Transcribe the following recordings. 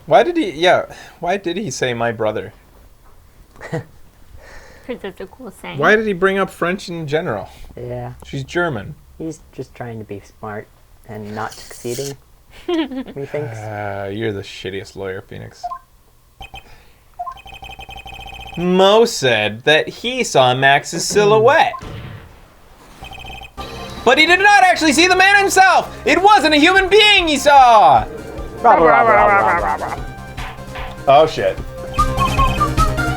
Why did he say my brother? Because that's a cool saying. Why did he bring up French in general? Yeah. She's German. He's just trying to be smart and not succeeding, methinks. You're the shittiest lawyer, Phoenix. Mo said that he saw Max's silhouette. But he did not actually see the man himself! It wasn't a human being he saw! Oh shit.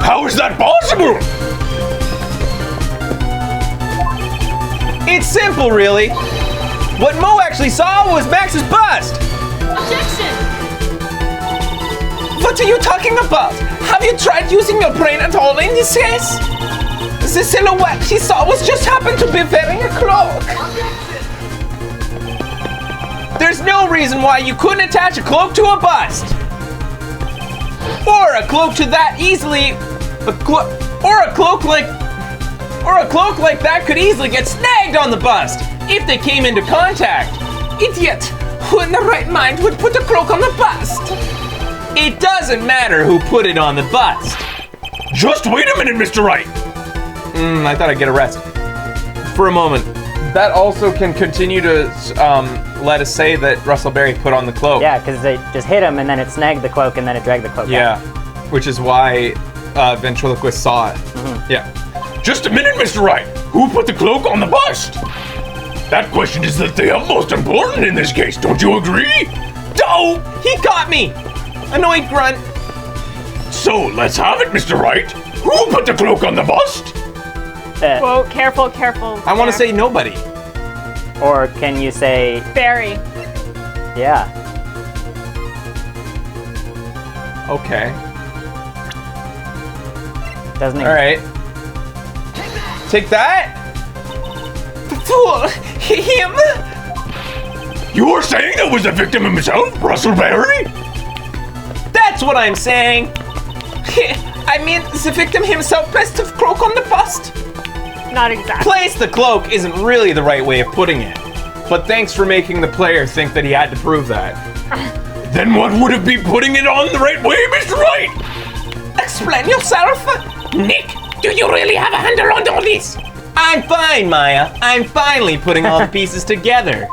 How is that possible? It's simple, really. What Mo actually saw was Max's bust. Objection! What are you talking about? Have you tried using your brain at all in this case? The silhouette he saw was just happened to be wearing a cloak. There's no reason why you couldn't attach a cloak to a bust. Or a cloak to that easily, or a cloak like that could easily get snagged on the bust if they came into contact. Idiot! Who in their right mind would put a cloak on the bust? It doesn't matter who put it on the bust. Just wait a minute, Mr. Wright. I thought I'd get arrested. For a moment. That also can continue to let us say that Russell Berry put on the cloak. Yeah, because they just hit him and then it snagged the cloak and then it dragged the cloak Yeah, out. which is why ventriloquist saw it. Mm-hmm. Yeah. Just a minute, Mr. Wright. Who put the cloak on the bust? That question is the thing most important in this case. Don't you agree? Oh, he caught me. Annoyed grunt. So let's have it, Mr. Wright. Who put the cloak on the bust? Whoa, careful, careful. I want to say nobody. Or can you say, Barry. yeah. Okay. Doesn't it? All right. Take that. Fool. Him. You're saying that was the victim himself, Russell Berry? That's what I'm saying. I mean, the victim himself placed the cloak on the bust. Not exactly. Place the cloak isn't really the right way of putting it. But thanks for making the player think that he had to prove that. Then what would it be putting it on the right way, Mr. Wright? Explain yourself. Nick, do you really have a handle on all this? I'm fine, Maya. I'm finally putting all the pieces together.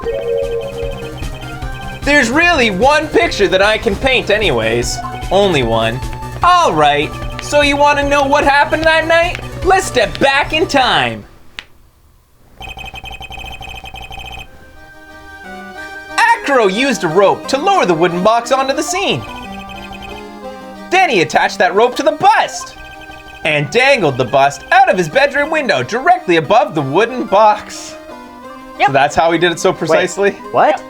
There's really one picture that I can paint anyways. Only one. All right, so you want to know what happened that night? Let's step back in time. Acro used a rope to lower the wooden box onto the scene. Then he attached that rope to the bust and dangled the bust out of his bedroom window directly above the wooden box. Yep. So that's how he did it so precisely? Wait, what? Yep.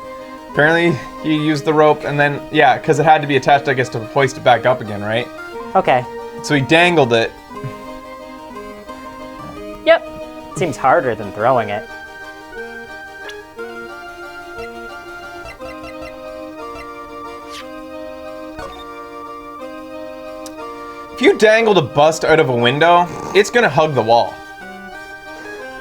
Apparently he used the rope and then, yeah, because it had to be attached, I guess, to hoist it back up again, right? Okay. So he dangled it. Yep. Seems harder than throwing it. If you dangled a bust out of a window, it's gonna hug the wall.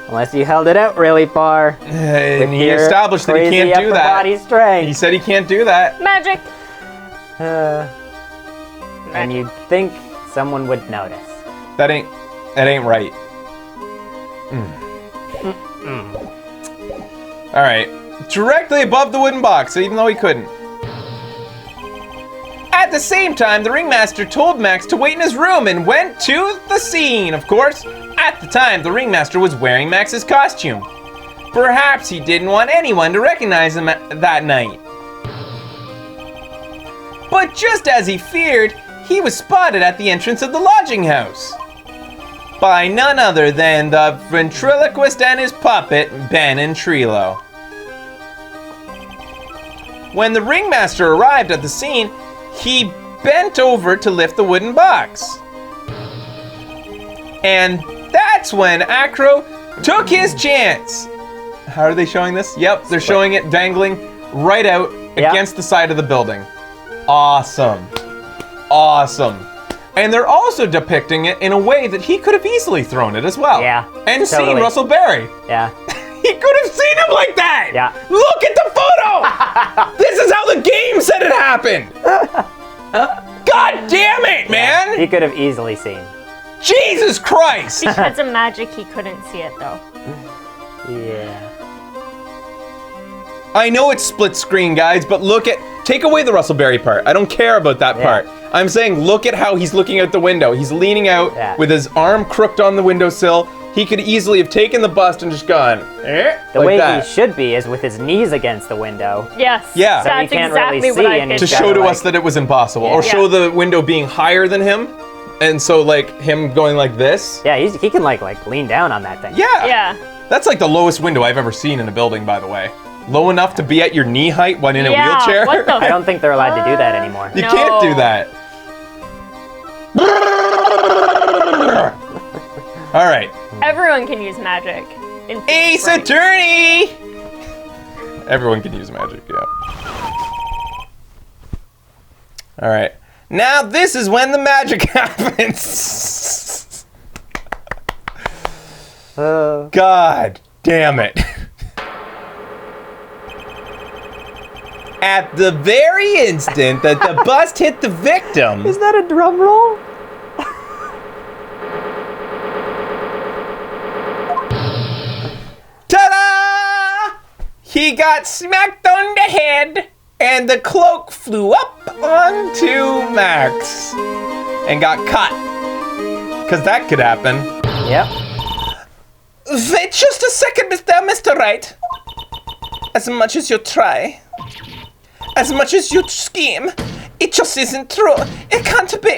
Unless you held it out really far. And he established that he Crazy can't do upper that. body strength. He said he can't do that. Magic. And you'd think someone would notice. That ain't right. All right, directly above the wooden box, even though he couldn't. At the same time, the ringmaster told Max to wait in his room and went to the scene, of course. At the time, the ringmaster was wearing Max's costume. Perhaps he didn't want anyone to recognize him that night. But just as he feared, he was spotted at the entrance of the lodging house by none other than the ventriloquist and his puppet, Ben and Trilo. When the ringmaster arrived at the scene, he bent over to lift the wooden box. And that's when Acro took his chance. How are they showing this? Yep, they're showing it dangling right out against the side of the building. Awesome. Awesome. And they're also depicting it in a way that he could have easily thrown it as well. Yeah, And seen totally. Russell Berry. Yeah. He could have seen him like that! Yeah. Look at the photo! This is how the game said it happened! God damn it, man! He could have easily seen. Jesus Christ! Because of magic, he couldn't see it though. Yeah. I know it's split screen, guys, but take away the Russell Berry part. I don't care about that part. I'm saying look at how he's looking out the window. He's leaning out with his arm crooked on the windowsill. He could easily have taken the bust and just gone, The like way that. he should be is with his knees against the window. Yes. Yeah. So he That's can't exactly really what see I and could To he's show gotta, to us that it was impossible. Or Yeah. show the window being higher than him. And so like him going like this. Yeah, he can like lean down on that thing. Yeah. Yeah. That's like the lowest window I've ever seen in a building, by the way. Low enough to be at your knee height when in a wheelchair. What the I don't think they're allowed to do that anymore. You can't do No. that. All right. Everyone can use magic. in Ace Wright. Attorney! Everyone can use magic, yeah. All right. Now this is when the magic happens. God damn it. At the very instant that the bust hit the victim, Is that a drum roll? ta-da! He got smacked on the head, and the cloak flew up onto Max and got caught. Because that could happen. Yep. Wait just a second, Mr. Wright. As much as you try, as much as you scheme, it just isn't true. It can't be.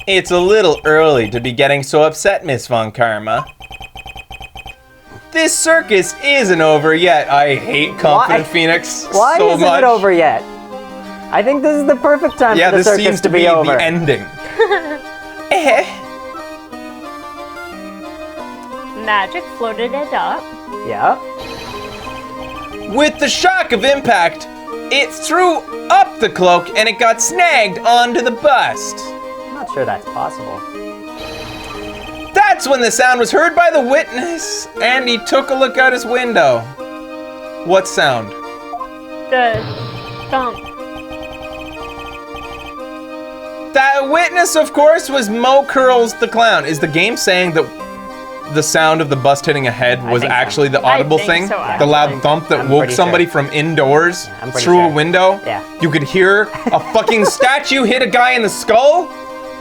It's a little early to be getting so upset, Miss Von Karma. This circus isn't over yet. I hate Confident Why? Phoenix Why so isn't much. it over yet? I think this is the perfect time Yeah, for the this circus seems to be over. the ending. Eh. Magic floated it up. Yeah. With the shock of impact, it threw up the cloak and it got snagged onto the bust. I'm not sure that's possible. That's when the sound was heard by the witness, and he took a look out his window. What sound? The thump. That witness, of course, was Mo Curls the Clown. Is the game saying that the sound of the bust hitting a head was think so. actually the audible think thing? so, The loud actually. thump that I'm woke pretty somebody sure. from indoors I'm pretty through a sure. window? Yeah. You could hear a fucking statue hit a guy in the skull?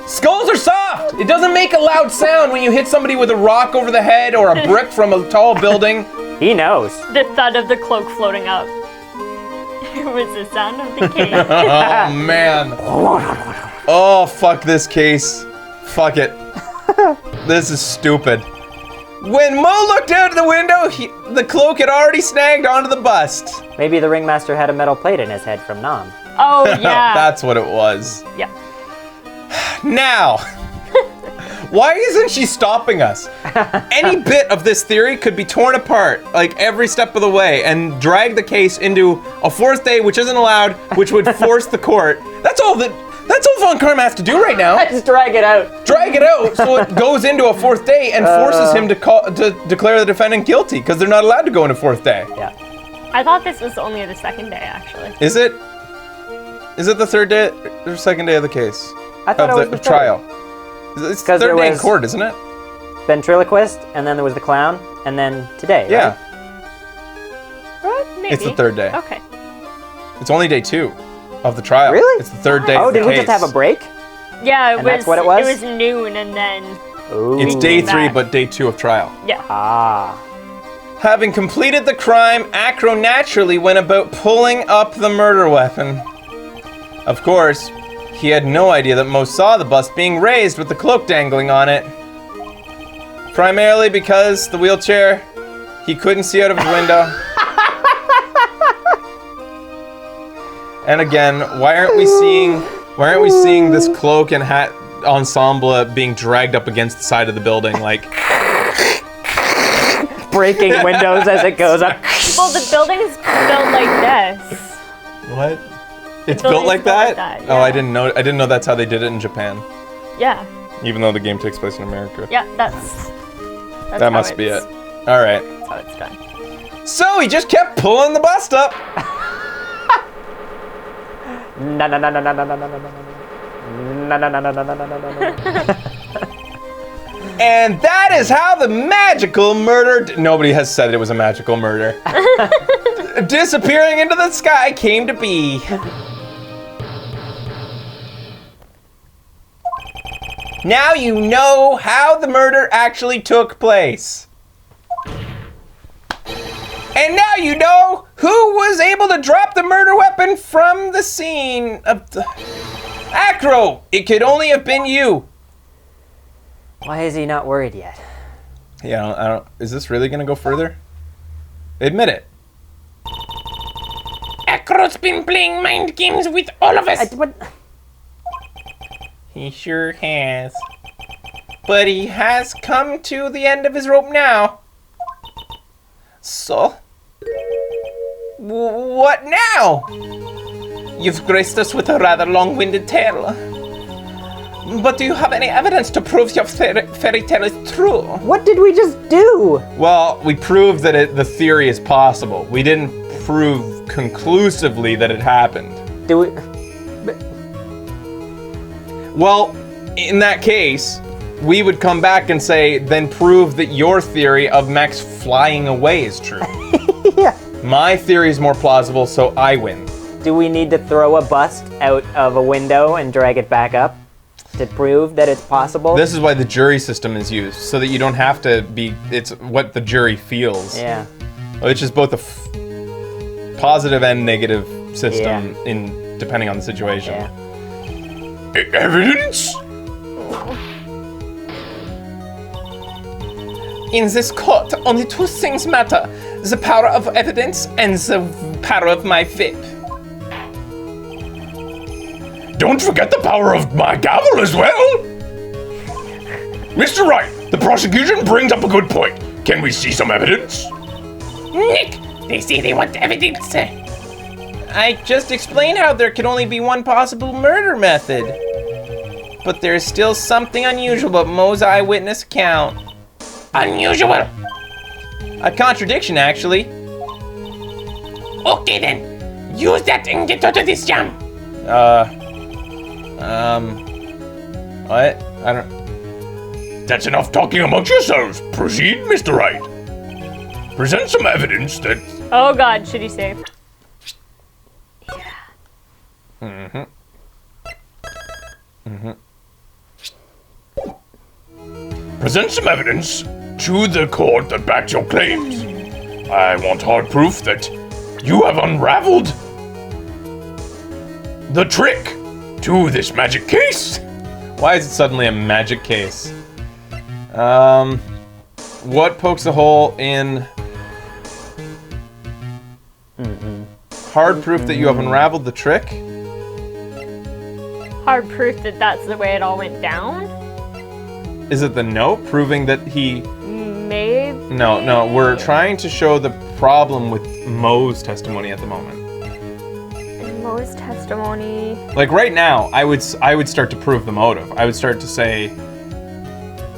Skulls are soft! It doesn't make a loud sound when you hit somebody with a rock over the head or a brick from a tall building. He knows. The thud of the cloak floating up. It was the sound of the cave. Oh, man. Oh, fuck this case. Fuck it. This is stupid. When Mo looked out of the window, the cloak had already snagged onto the bust. Maybe the ringmaster had a metal plate in his head from Nam. Oh, yeah. That's what it was. Yeah. Now, why isn't she stopping us? Any bit of this theory could be torn apart, like every step of the way, and drag the case into a fourth day, which isn't allowed, which would force the court. That's all Von Karma has to do right now. Just drag it out. Drag it out so it goes into a fourth day and forces him to declare the defendant guilty, because they're not allowed to go into fourth day. Yeah. I thought this was only the second day, actually. Is it? Is it the third day or second day of the case? I thought Of it was the the trial? It's the 'Cause third there day in was- court, isn't it? Ventriloquist, and then there was the clown, and then today. Yeah. Right? Maybe. It's the third day. Okay. It's only day 2 of the trial. Really? It's the third day Oh, of the did we just case. have a break? Yeah, it And was. that's what it was? It was noon, and then Ooh. It's day 3, Back. but day 2 of trial. yeah. Ah. Having completed the crime, Acro naturally went about pulling up the murder weapon. Of course, he had no idea that Mo saw the bust being raised with the cloak dangling on it. Primarily because the wheelchair, he couldn't see out of his window. And again, why aren't we seeing this cloak and hat ensemble being dragged up against the side of the building, like Breaking windows as it goes up. Well, the building's built like this. what? It's building's built like that? Oh, yeah. I didn't know that's how they did it in Japan. Yeah. Even though the game takes place in America. Yeah. That's That how must be it. it's- All right. That's how it's done. No, no, no, no, no, no, no, no, no, no, no, no, no, no, no, no, no, no, no. And that is how the magical murder. Nobody has said it was a magical murder. Disappearing into the sky came to be. Now you know how the murder actually took place. And now you know who was able to drop the murder weapon from the scene of the... Acro, it could only have been you. Why is he not worried yet? Yeah, I don't, is this really gonna go further? Admit it. Acro's been playing mind games with all of us. What? He sure has. But he has come to the end of his rope now. So, what now? You've graced us with a rather long-winded tale. But do you have any evidence to prove your fairy tale is true? What did we just do? Well, we proved that the theory is possible. We didn't prove conclusively that it happened. Do we? Well, in that case, we would come back and say, then prove that your theory of Max flying away is true. Yeah. My theory is more plausible, so I win. Do we need to throw a bust out of a window and drag it back up to prove that it's possible? This is why the jury system is used, so that you don't have to be, it's what the jury feels. Yeah. Which is both a positive and negative system in depending on the situation. Yeah. Evidence? In this court, only two things matter. The power of evidence and the power of my whip. Don't forget the power of my gavel as well. Mr. Wright, the prosecution brings up a good point. Can we see some evidence? Nick, they say they want evidence. I just explained how there could only be one possible murder method. But there's still something unusual about Mo's eyewitness account. Unusual. A contradiction, actually. Okay then, use that and get out of this jam. What? I don't... That's enough talking amongst yourselves. Proceed, Mr. Wright. Present some evidence that... Oh god, should he save? Present some evidence to the court that backs your claims. I want hard proof that you have unraveled the trick to this magic case. Why is it suddenly a magic case? What pokes a hole in... Hard proof that you have unraveled the trick? Hard proof that that's the way it all went down? Is it the note proving that he... Maybe? No, we're trying to show the problem with Mo's testimony at the moment. Mo's testimony. Like right now, I would start to prove the motive. I would start to say,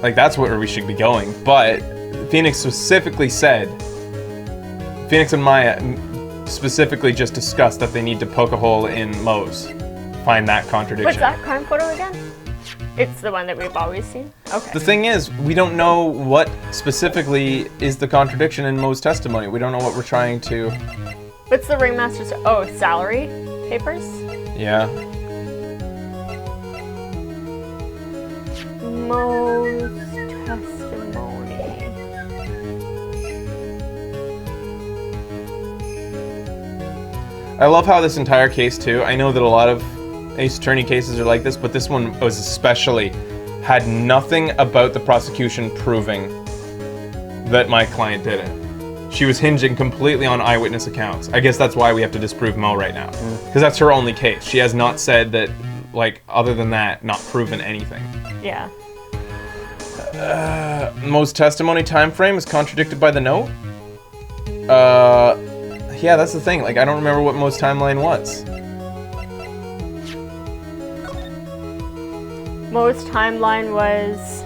like that's where we should be going. But Phoenix specifically said, Phoenix and Maya specifically just discussed that they need to poke a hole in Mo's. Find that contradiction. What's that crime photo again? It's the one that we've always seen? Okay. The thing is, we don't know what specifically is the contradiction in Mo's testimony. We don't know what we're trying to... What's the ringmaster's... Oh, salary papers? Yeah. Mo's testimony. I love how this entire case, too, I know that a lot of Ace Attorney cases are like this, but this one was especially, had nothing about the prosecution proving that my client did it. She was hinging completely on eyewitness accounts. I guess that's why we have to disprove Mo right now. Because that's her only case. She has not said that, like, other than that, not proven anything. Yeah. Mo's testimony time frame is contradicted by the note? Yeah, that's the thing. Like, I don't remember what Mo's timeline was. Mo's timeline was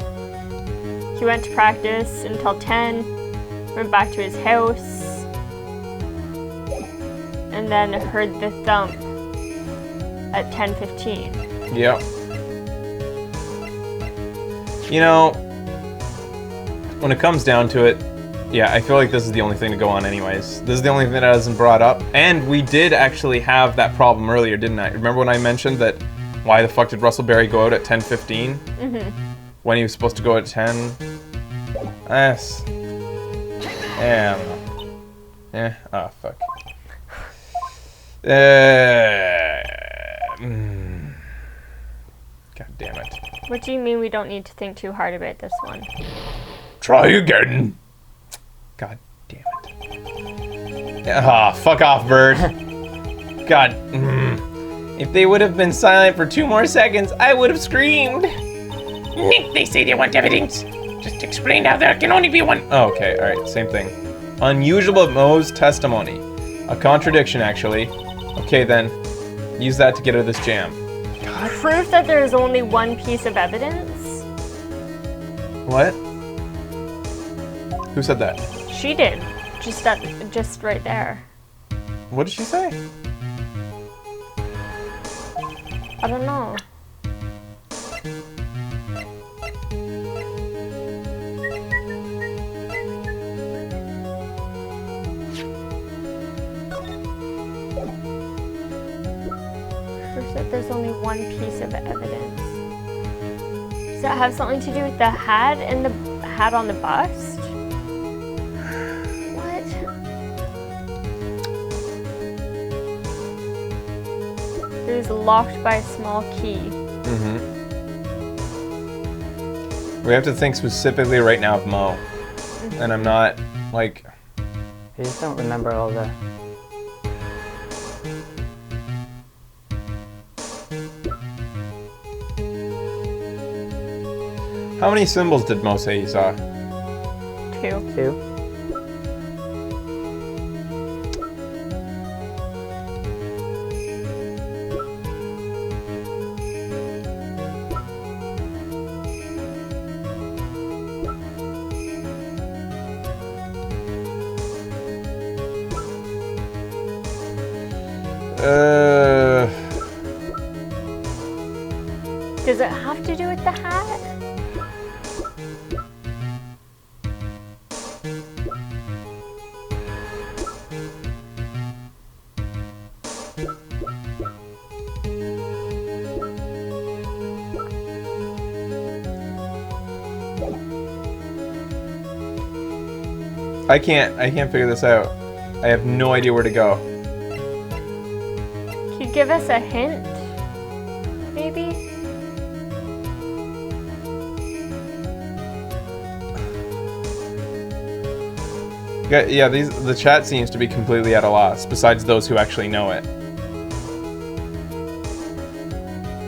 he went to practice until 10, went back to his house, and then heard the thump. at 10:15. Yep. You know, when it comes down to it, yeah, I feel like this is the only thing to go on anyways. This is the only thing that hasn't brought up. And we did actually have that problem earlier, didn't I? Remember when I mentioned that why the fuck did Russell Berry go out at 10:15? Mm-hmm. When he was supposed to go at 10? Yes. Yeah, I don't know. Yeah, oh fuck. God damn it. What do you mean we don't need to think too hard about this one? Try again. God damn it. Ah, fuck off, Bird. God. If they would have been silent for 2 more seconds, I would have screamed. Nick, they say they want evidence. Just explain how there can only be one. Oh, okay, alright, same thing. Unusual Mo's testimony. A contradiction, actually. Okay, then. Use that to get out of this jam. Proof that there is only one piece of evidence? What? Who said that? She did. Just right there. What did she say? I don't know. Proof that there's only one piece of evidence. Does that have something to do with the hat and the hat on the bust? What? It was locked by a small key. Mm-hmm. We have to think specifically right now of Mo. And I'm not, like... I just don't remember all the... How many symbols did Mo say he saw? 2. 2. Does it have to do with the hat? I can't figure this out. I have no idea where to go. Can you give us a hint? Maybe? Yeah, the chat seems to be completely at a loss, besides those who actually know it.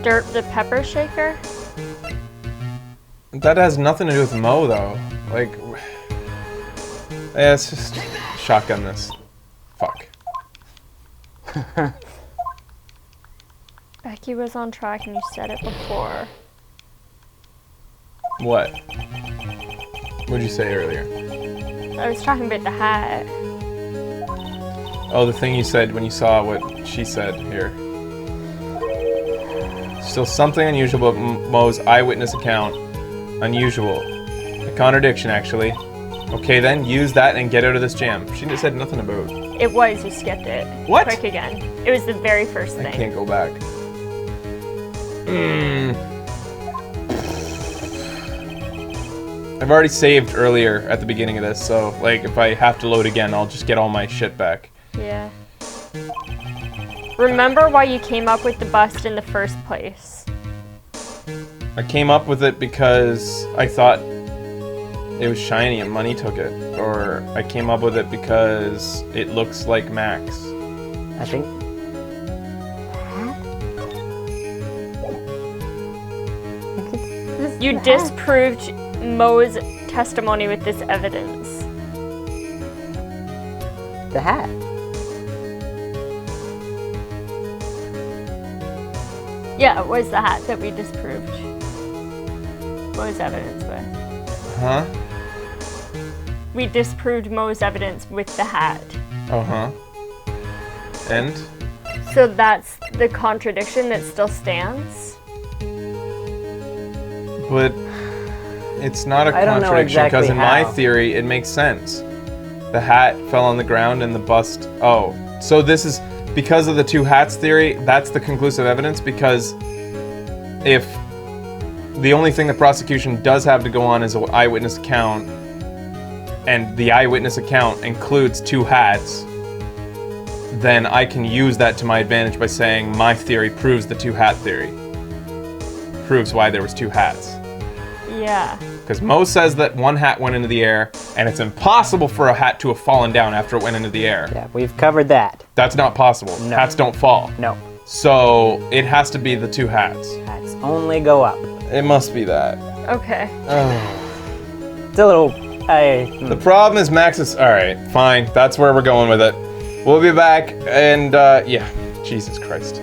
Derp the pepper shaker? That has nothing to do with Mo, though. Like... Yeah, let's just shotgun this. Fuck. Becky was on track and you said it before. What? What'd you say earlier? I was talking about the hat. Oh, the thing you said when you saw what she said here. Still something unusual about Mo's eyewitness account. Unusual. A contradiction, actually. Okay, then, use that and get out of this jam. She just said nothing about... It was, you skipped it. What? Quick again. It was the very first thing. I can't go back. I've already saved earlier at the beginning of this, so, like, if I have to load again, I'll just get all my shit back. Yeah. Remember why you came up with the bust in the first place. I came up with it because I thought it was shiny and Money took it. Or I came up with it because it looks like Max. I think... You disproved Mo's testimony with this evidence. The hat. Yeah, it was the hat that we disproved Mo's evidence with. Huh? We disproved Mo's evidence with the hat. Uh-huh. And? So that's the contradiction that still stands? But it's not a I don't know contradiction because exactly in my how. theory it makes sense. The hat fell on the ground and the bust. Oh, so this is because of the two hats theory. That's the conclusive evidence because if the only thing the prosecution does have to go on is an eyewitness account, and the eyewitness account includes two hats, then I can use that to my advantage by saying my theory proves the two hat theory. Proves why there was two hats. Yeah. Because Mo says that one hat went into the air, and it's impossible for a hat to have fallen down after it went into the air. Yeah, we've covered that. That's not possible. No. Hats don't fall. No, So it has to be the two hats. hats only go up. It must be that. Okay. It's a little. The problem is Max is. Alright, fine. That's where we're going with it. We'll be back, and yeah. Jesus Christ.